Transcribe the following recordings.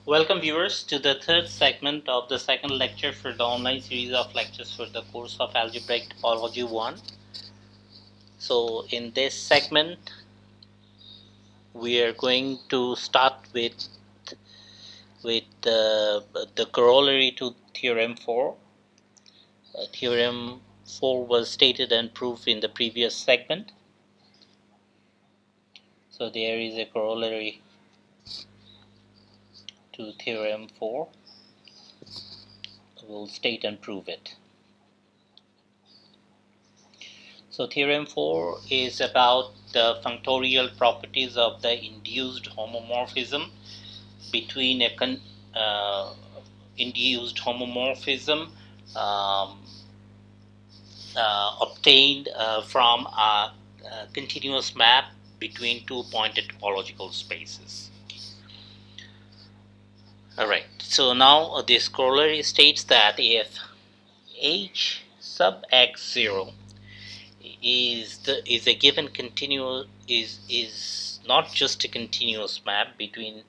Welcome viewers to the third segment of the second lecture for the online series of lectures for the course of Algebraic Topology 1. So in this segment we are going to start with the corollary to Theorem 4. Theorem 4 was stated and proved in the previous segment. So there is a corollary to Theorem 4. We'll state and prove it. So Theorem 4 is about the functorial properties of the induced homomorphism between induced homomorphism obtained from a continuous map between two pointed topological spaces. Alright, so now this corollary states that if H sub x0 is a given continuous is not just a continuous map between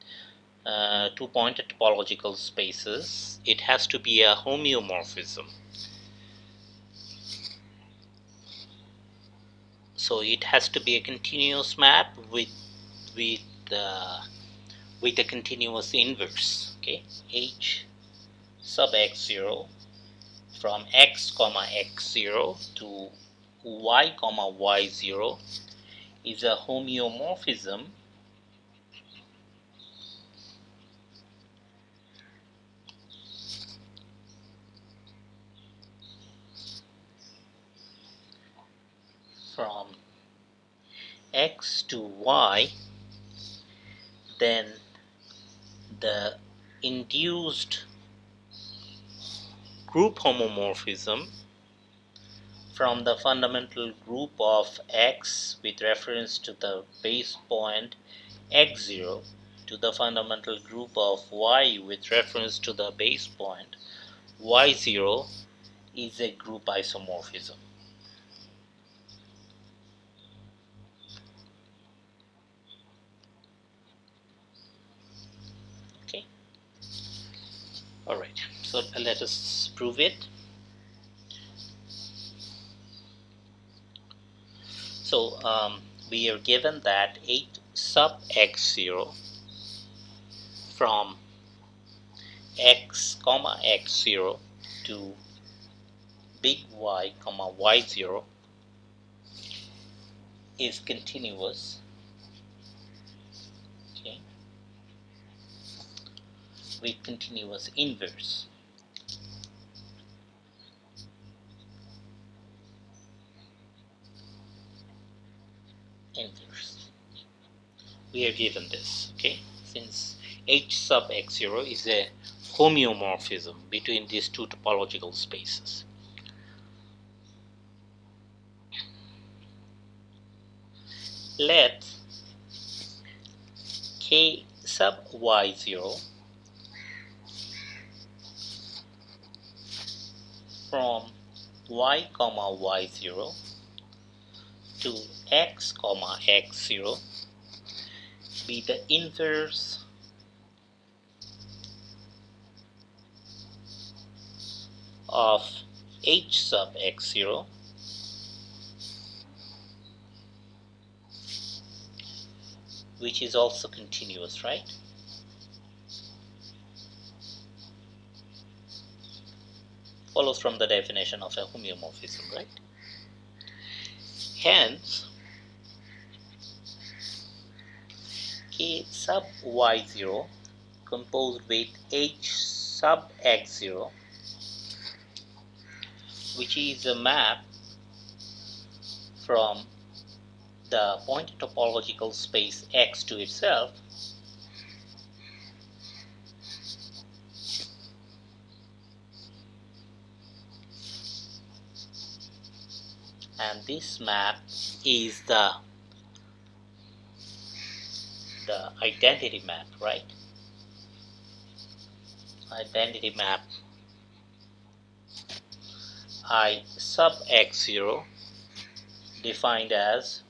two pointed topological spaces, it has to be a homeomorphism. So it has to be a continuous map with a continuous inverse. Okay, H sub x0 from x comma x0 to y comma y0 is a homeomorphism from x to y, then the induced group homomorphism from the fundamental group of x with reference to the base point x0 to the fundamental group of y with reference to the base point y0 is a group isomorphism. Okay. Alright, so let us prove it. So we are given that H sub x0 from x comma x0 to big Y comma y0 is continuous, okay, with continuous inverse. We are given this, okay, since H sub x0 is a homeomorphism between these two topological spaces. Let K sub y0 from y comma y0 to x comma x0 be the inverse of H sub x0 which is also continuous, right? Follows from the definition of a homeomorphism, right? Hence, K sub y0 composed with H sub x0, which is a map from the point topological space X to itself, and this map is the identity map, right? Identity map I sub x0 defined as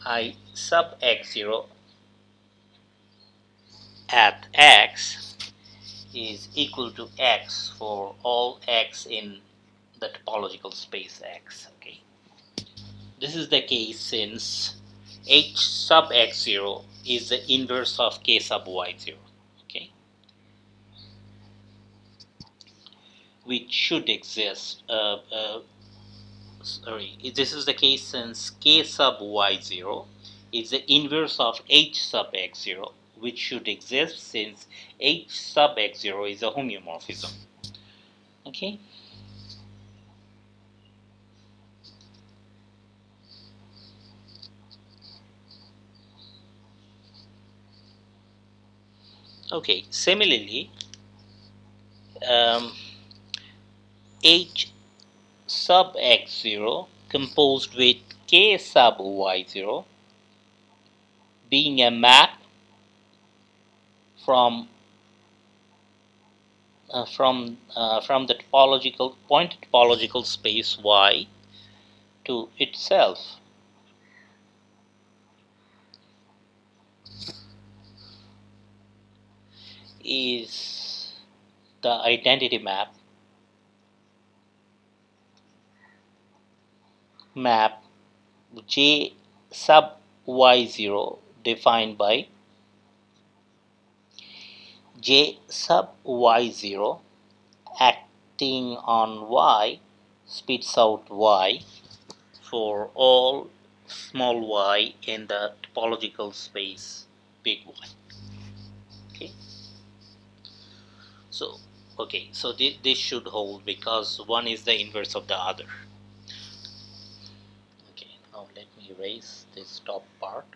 I sub x0 at x is equal to x for all x in the topological space X. Okay, this is the case since H sub x0 is the inverse of K sub y0. Okay, which should exist. This is the case since K sub y0 is the inverse of H sub x0, which should exist since H sub x0 is a homeomorphism. Okay. Okay. Similarly, H sub x0 composed with K sub y0 being a map from from the topological space Y to itself is the identity map J sub y0 defined by J sub y0 acting on Y spits out Y for all small y in the topological space big Y. Okay, so this should hold because one is the inverse of the other. Okay, now let me erase this top part.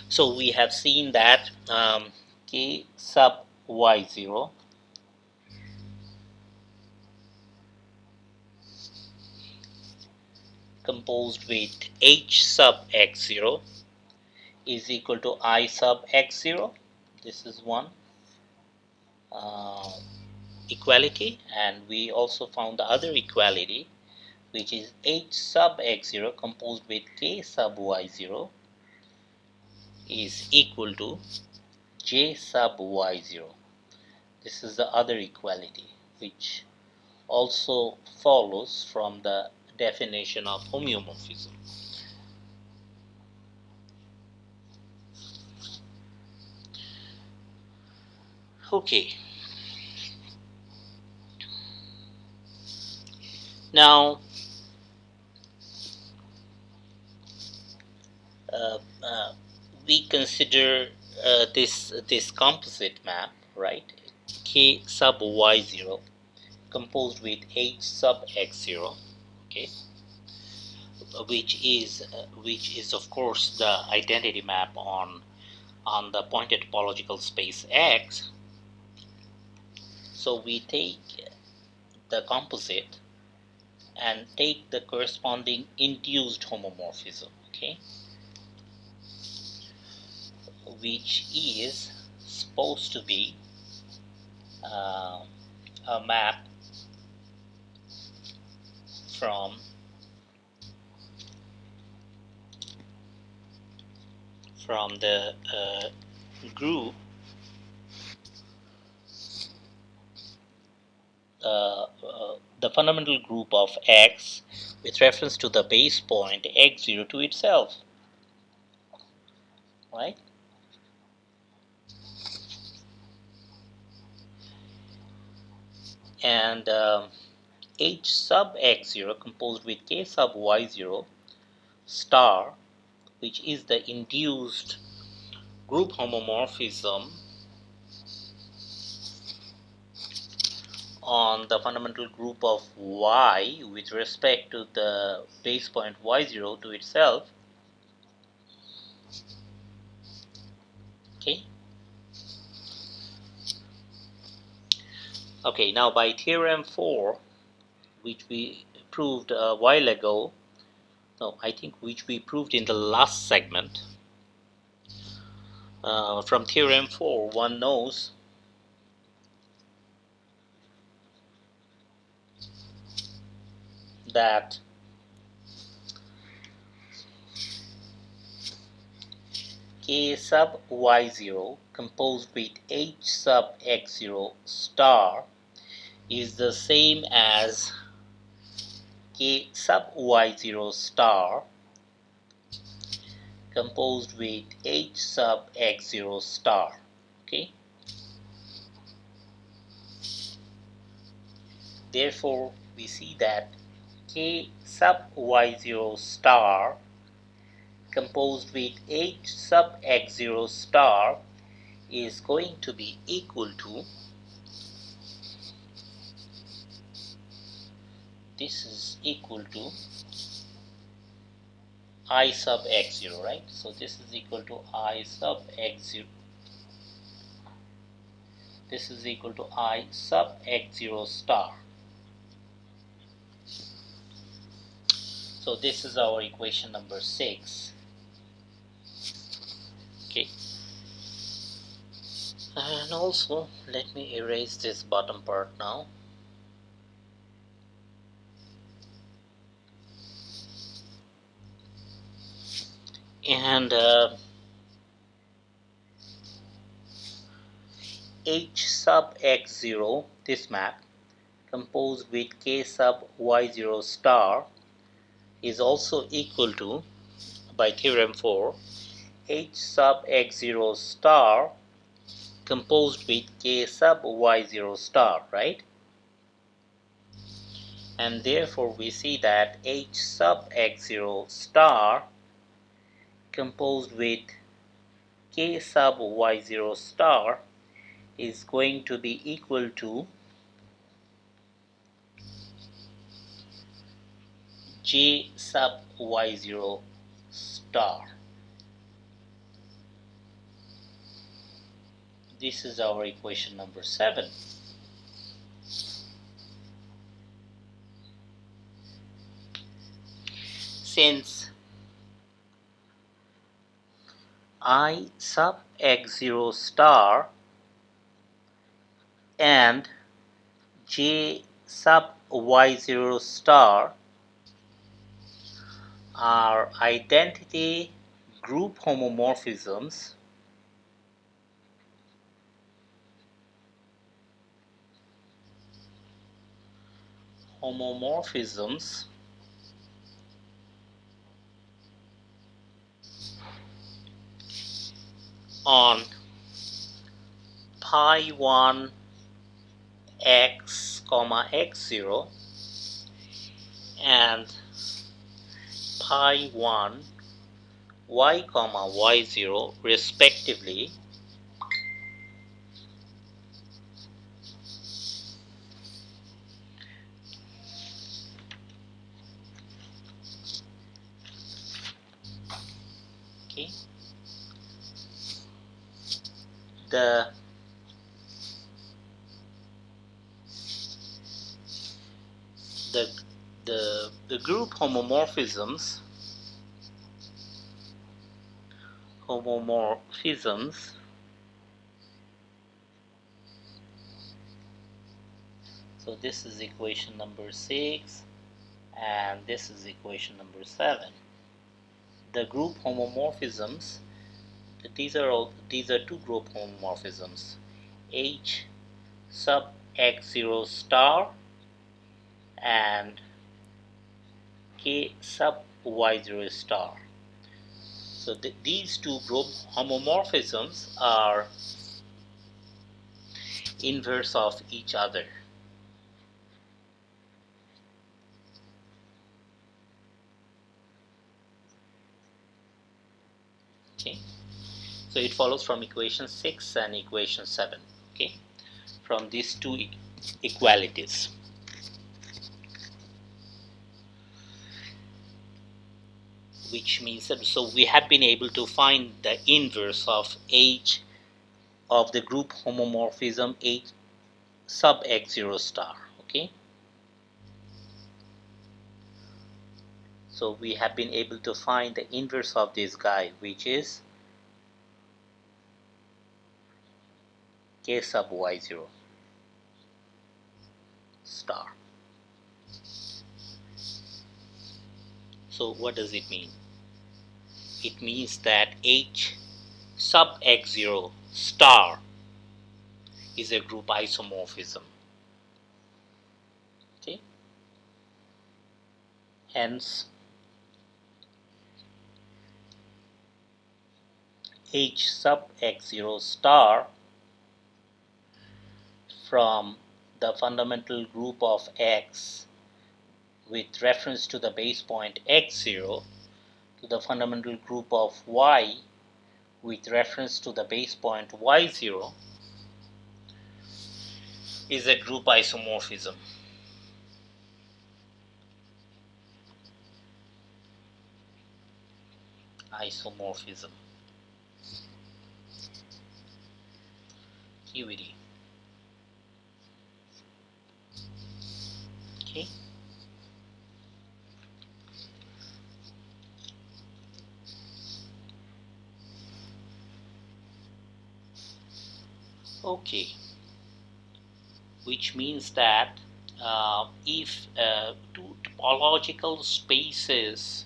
So we have seen that K sub y0 composed with H sub x0 is equal to I sub x0. This is one equality, and we also found the other equality, which is H sub x0 composed with K sub y0 is equal to J sub y0. This is the other equality, which also follows from the definition of homeomorphism. Okay. Now, we consider this composite map, right? K sub y0 composed with H sub x0. Okay, which is of course the identity map on the pointed topological space X. So we take the composite and take the corresponding induced homomorphism. Okay, which is supposed to be a map from the group the fundamental group of X with reference to the base point x0 to itself, right? And H sub x0 composed with K sub y0 star, which is the induced group homomorphism on the fundamental group of Y with respect to the base point y0 to itself. Okay. Okay, now by Theorem 4, which we proved a while ago, no, I think which we proved in the last segment, from Theorem 4, one knows that K sub y0 composed with H sub x0 star is the same as K sub y0 star composed with H sub x0 star. Okay. Therefore, we see that K sub y0 star composed with H sub x0 star is going to be equal to, this is equal to I sub x0, right? So this is equal to I sub x0. This is equal to I sub x0 star. So this is our equation number 6. Okay. And also, let me erase this bottom part now. And H sub x0, this map, composed with K sub y0 star is also equal to, by Theorem 4, H sub x0 star composed with K sub y0 star, right? And therefore we see that H sub x0 star composed with K sub y0 star is going to be equal to J sub y0 star. This is our equation number 7. Since I sub x0 star and J sub y0 star are identity group homomorphisms, on pi 1 x comma x0 and pi 1 y comma y0 respectively, okay. The group homomorphisms so this is equation number 6 and this is equation number 7. The group homomorphisms, these are two group homomorphisms, H sub x0 star and K sub y0 star. So these two group homomorphisms are inverse of each other. Okay, so it follows from equation 6 and equation 7. Okay, from these two equalities. Which means that so we have been able to find the inverse of H of the group homomorphism H sub x0 star. Okay, so we have been able to find the inverse of this guy, which is K sub y0 star. So what does it mean? It means that H sub x0 star is a group isomorphism. Okay. Hence, H sub x0 star from the fundamental group of X with reference to the base point x0 to the fundamental group of Y with reference to the base point y0 is a group isomorphism. Isomorphism. QED. Okay. Okay. Which means that if two topological spaces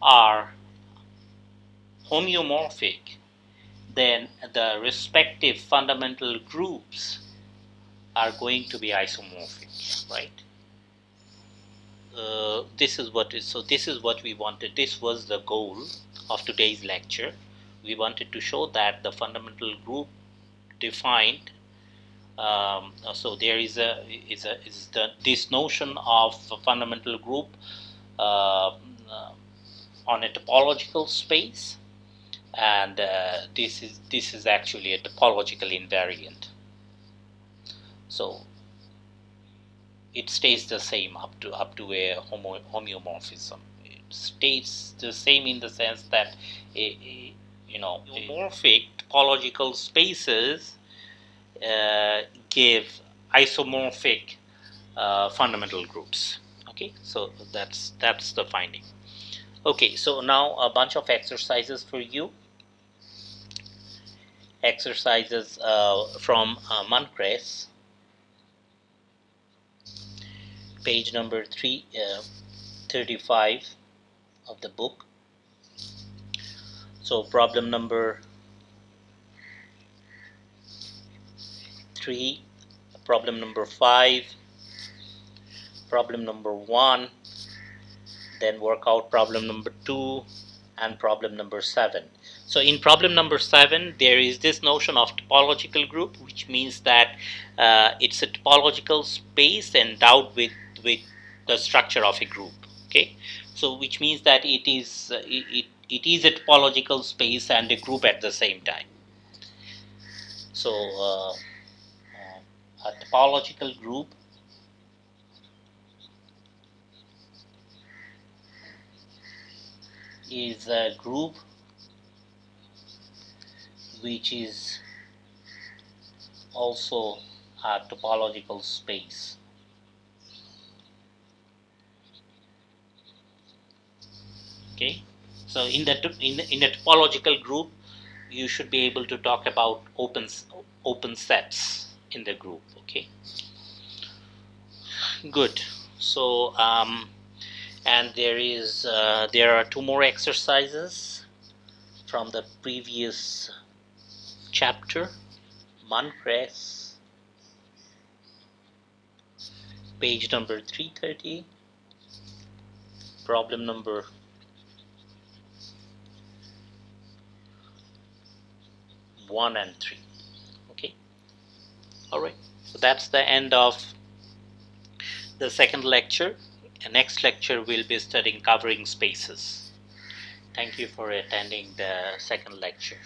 are homeomorphic, then the respective fundamental groups are going to be isomorphic, right? This is what we wanted. This was the goal of today's lecture. We wanted to show that the fundamental group defined. So there is this notion of a fundamental group on a topological space, and this is actually a topological invariant. So it stays the same up to a homeomorphism. It stays the same in the sense that homomorphic topological spaces give isomorphic fundamental groups. Okay, so that's the finding. Okay, so now a bunch of exercises for you. Exercises from Munkres, page number 335 of the book. So problem number 3, problem number 5, problem number 1, then work out problem number 2 and problem number 7. So in problem number 7, there is this notion of topological group, which means that it's a topological space endowed with the structure of a group. Okay, so which means that it is a topological space and a group at the same time. So a topological group is a group which is also a topological space. Okay, so in a topological group, you should be able to talk about open sets in the group. Okay, good. So and there are 2 more exercises from the previous chapter. Munkres, page number 330, problem number 1 and 3. Okay, all right. So that's the end of the second lecture. The next lecture we'll be studying covering spaces. Thank you for attending the second lecture.